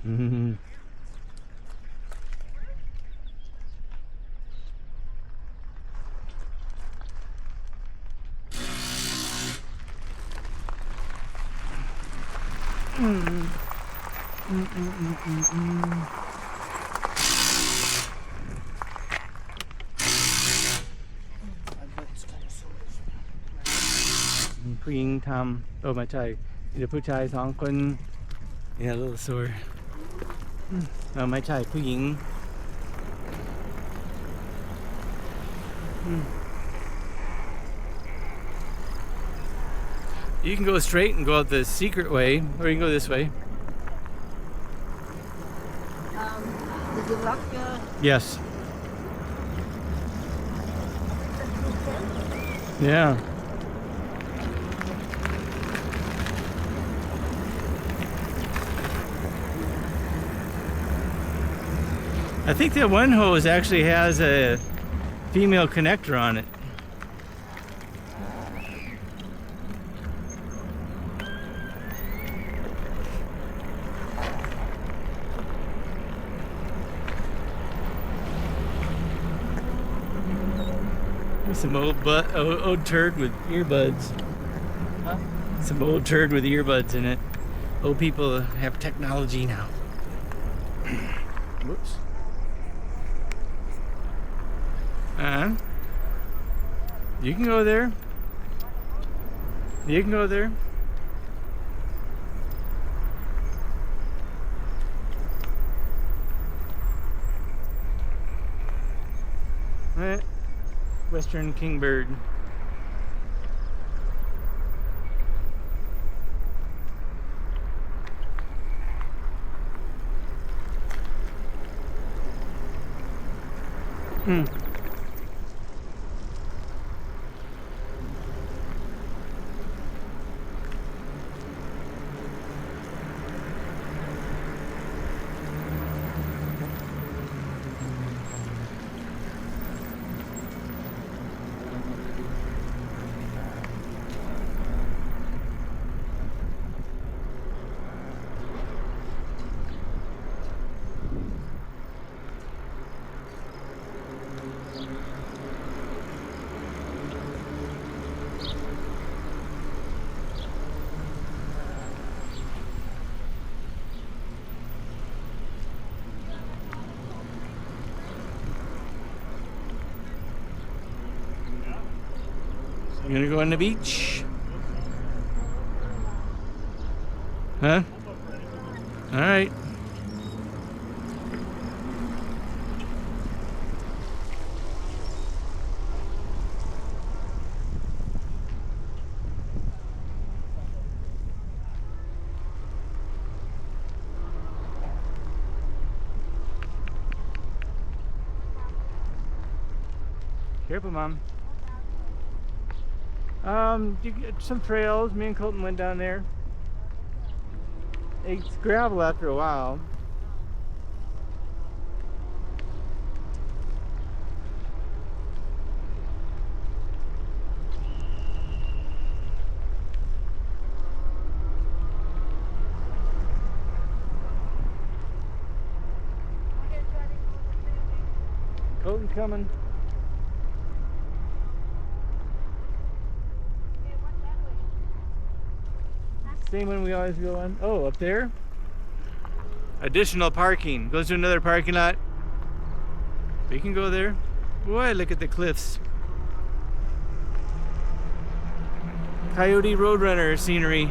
Mm-hmm. Mm-mm-mm-mm-mm. ผู้หญิงทำไม่ใช่เดี๋ยวผู้ชาย2 คนเนี่ยlittle sore ไม่ใช่ผู้หญิงYou can go straight and go out the secret way, or you can go this way. Did you lock your... Yes. Yeah. I think that one hose actually has a female connector on it. Some old turd with earbuds. Huh? Some old turd with earbuds in it. Old people have technology now. Whoops. You can go there. You can go there. Western kingbird. You gonna go on the beach? Huh? All right. Careful, Mom. You get some trails. Me and Colton went down there. It's gravel after a while. Colton coming. Same one we always go on. Oh, up there? Additional parking. Goes to another parking lot. We can go there. Boy, look at the cliffs. Coyote Roadrunner scenery.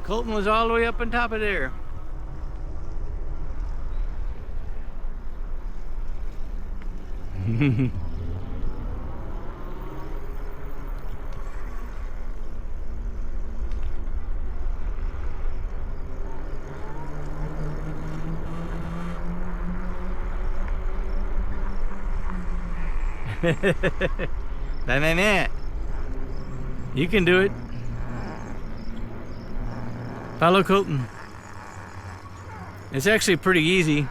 Colton was all the way up on top of there. That. You can do it. Follow Colton. It's actually pretty easy.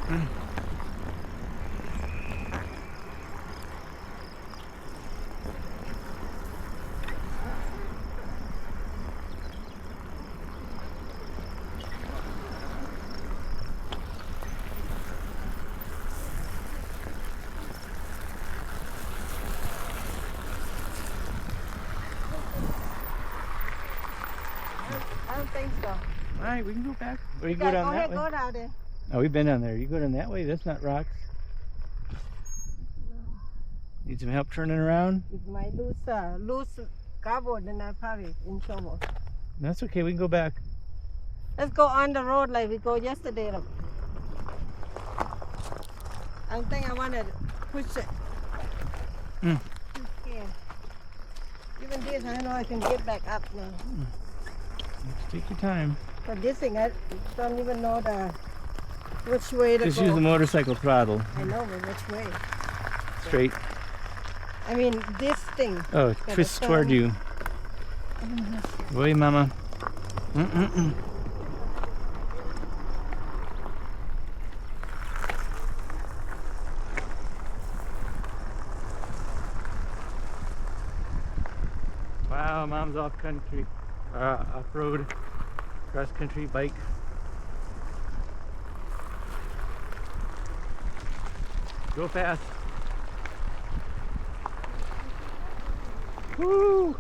I don't think so. Alright, we can go back. Or you You go guys down go that ahead, way. go down there. Oh, we've been down there. You go down that way? That's not rocks. Need some help turning around? If my loose cardboard, then I'm probably in trouble. That's okay, we can go back. Let's go on the road like we go yesterday. Look. I don't think I want to push it. Mm. Yeah. Even this, I know I can get back up now. Just take your time. But this thing, I don't even know which way to Just go. use the motorcycle throttle. I know, but which way? Straight. I mean, this thing. Oh, it Gotta twists turn. toward you. Boy, mama. Wow, mom's off country, off road, cross country bike. Go fast. Woo!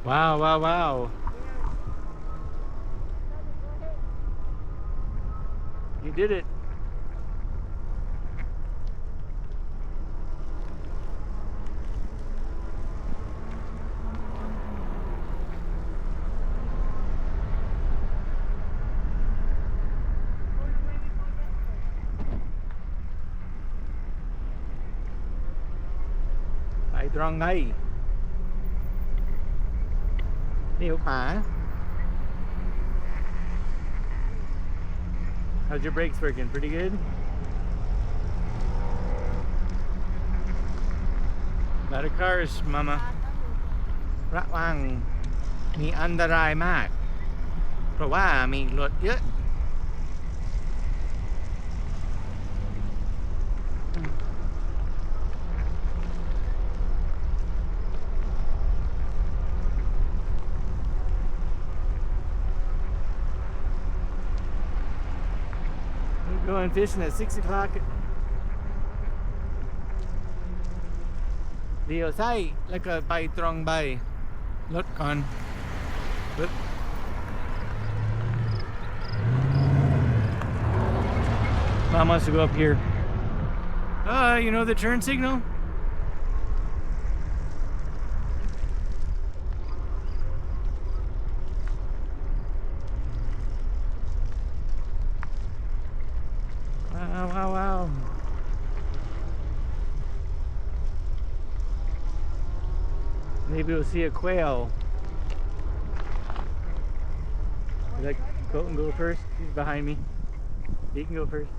Wow, wow, wow. You did it.ไปตรงไหนเลี้ยวขวา How's your brakes working? Pretty good? A lot of cars, mama. ระวังมีอันตรายมาก เพราะว่ามีรถเยอะ We're going fishing at 6 o'clock. เลี้ยวซ้ายแล้วก็ไปตรงไปรถก่อนปึ๊บ Mom wants to go up here. You know the turn signal? Wow, wow, wow. Maybe we'll see a quail. Let Colton go first. He's behind me. He can go first.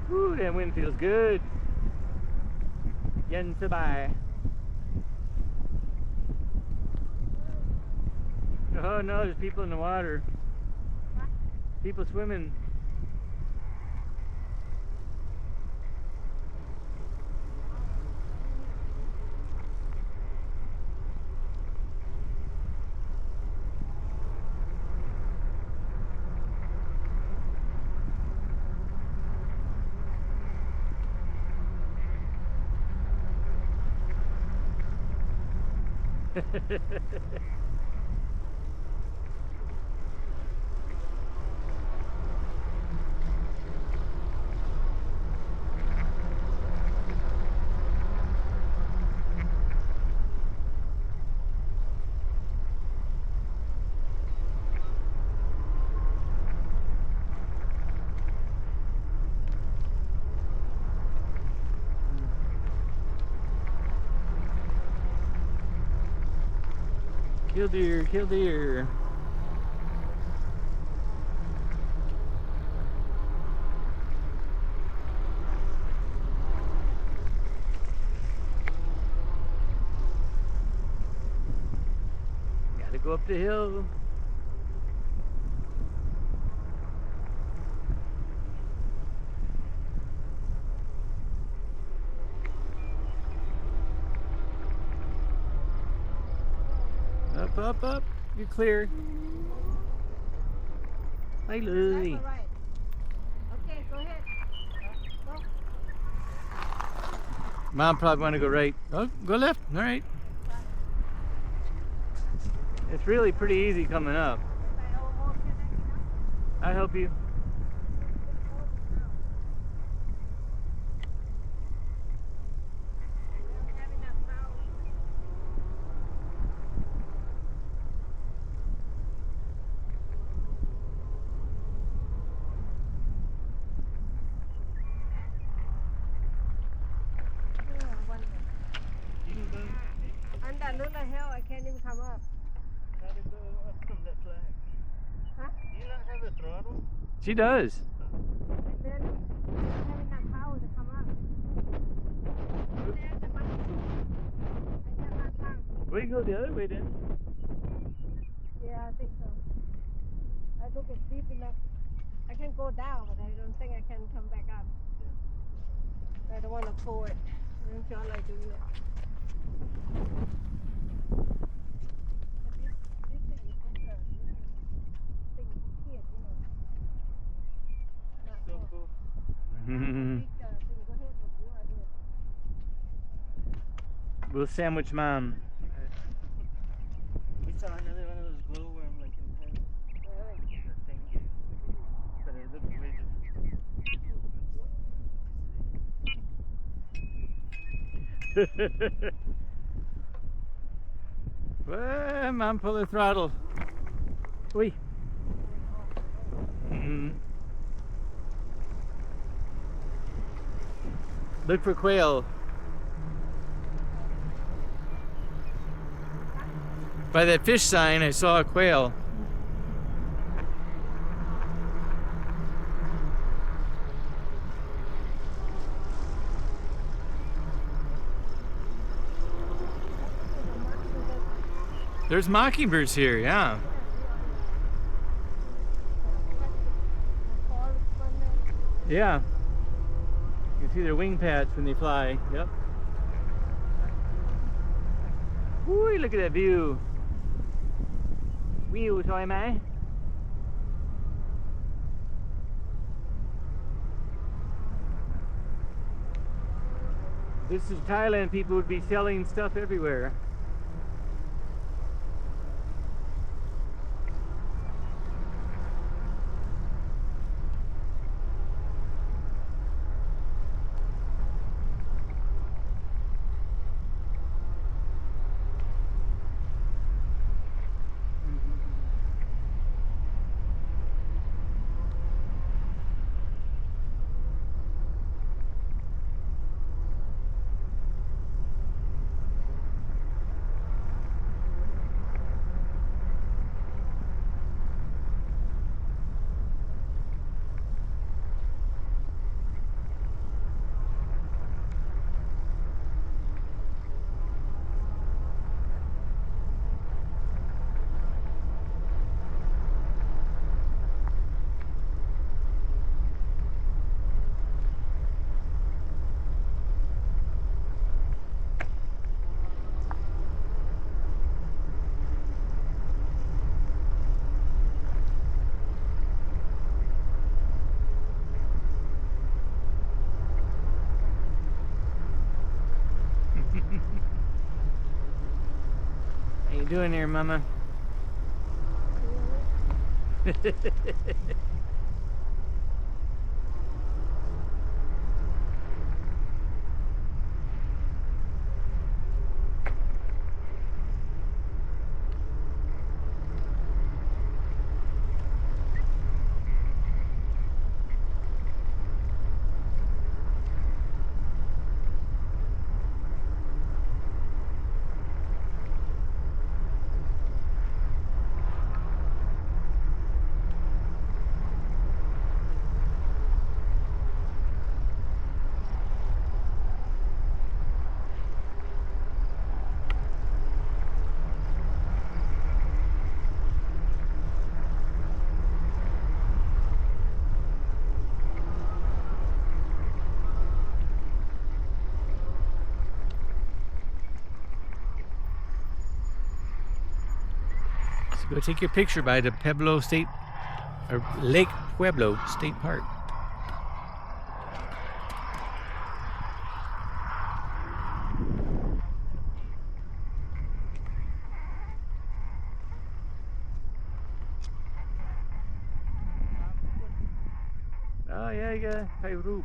Woo, that wind feels good. เย็นสบาย Oh no, there's people in the water. People swimming. Kill deer, kill deer. Gotta go up the hill. Up, up, up. You're clear. Bye, Louie. Left or right? Okay, go ahead. Go. Mom probably want to go right. Oh, go left. All right. It's really pretty easy coming up. I'll help you. On that little hill, I can't even come up. How to go up from that flag? Huh? Do you not have a throttle? She does. And then I don't have enough power to come up. There's the monkey. I cannot come. We can go the other way then. Yeah, I think so. I look it's deep enough. I can go down, but I don't think I can come back up. I don't want to pull it. I don't feel like doing it. But this thing is just a thing for kids, you know. Not So for cool. big thing. Go ahead with you ahead. We'll sandwich Mom. We saw another one of those glowworm like in heaven. Really? That thing. But it looked way different. Well, Mom, pull the throttle. Oi. Look for quail. By that fish sign, I saw a quail. There's mockingbirds here, yeah. Yeah. You can see their wing pads when they fly. Yep. Woo, look at that view. View, sorry, man. This is Thailand, people would be selling stuff everywhere. How you doing here, Mama? Go take your picture by the Pueblo State or Lake Pueblo State Park. Oh yeah, you gottaถ่ายรูป